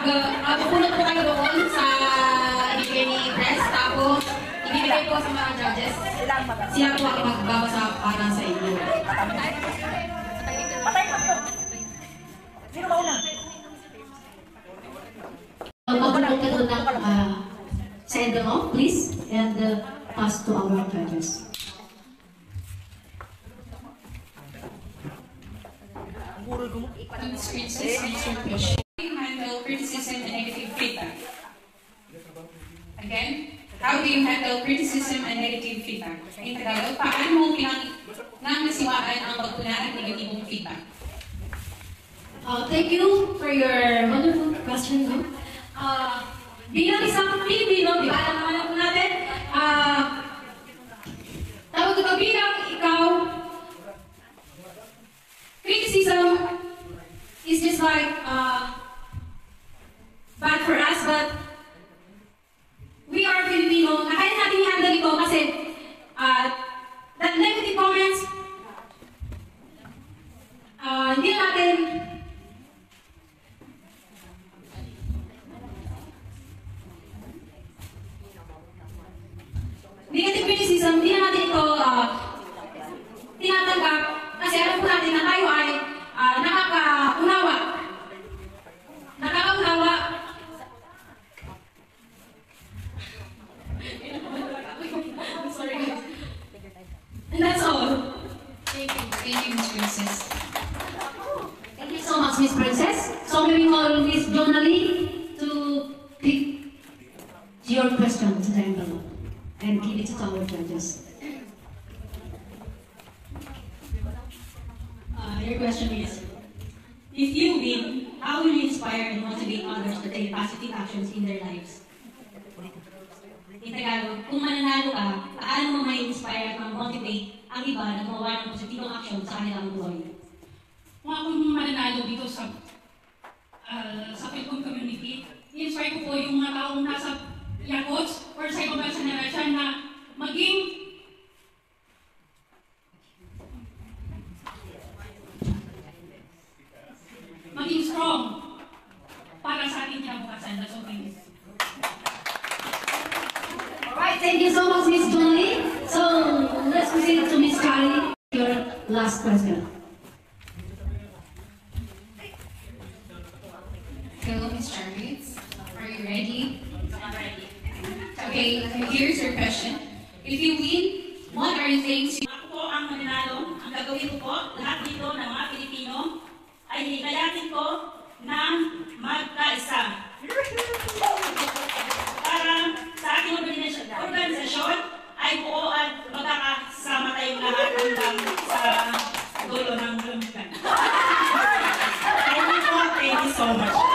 Pupunod po kayo doon sa ibigay ni Press, tapos ibibigay po sa mga judges. Sila po ang magbabasa para sa inyo. Patay mo po. Sino mauna? Mag-look at send them off, please, and pass to our judges. Handle criticism and negative feedback. Again, how do you handle criticism and negative feedback? In Tagalog, paano mo nangasiwaan ang pagpunaan ng negatibong feedback? Thank you for your wonderful question. Bilang isang Pilipino, di ba, alam naman po natin, tawag ito bilang ikaw, criticism is just like bad for us, but we are Filipino. Kaya natin i-handle ito kasi that negative comments, hindi natin negative criticism, hindi natin ito tinatanggap kasi alam po natin na tayo ay nakakaunawa. And that's all. Thank you, Ms. Princess. Thank you so much, Miss Princess. So we will call Miss Jonalie to pick your question to the envelope and give it to our judges. Your question is, if you win, how will you inspire and motivate others to take positive actions in their lives? In Tagalog, kung mananalo ka, paano mo may inspire at motivate ang iba na gumawa ng positibong aksyon sa kanilang buhay? Kung akong mananalo dito sa Philcom community, i-inspire ko po yung mga taong nasa Yakots or sa ibang bansa na Russia na maging strong para sa ating kinabukasan. That's all. Thank you. Alright, thank you so much, Miss Jonalie. So let's proceed to Miss Charlie, your last question. Hello, Ms. Charlie. Are you ready? I'm ready. Okay, here's your question. If you win, what are the things you... Ako po ang mananalo. Ang gagawin ko po, lahat dito ng mga Pilipino ay hikayatin ko ng magkaisa. Para sa ating organisasyon ay buo at magkakasama tayong lahat hanggang sa dulo ng lumpikan. Thank you so much.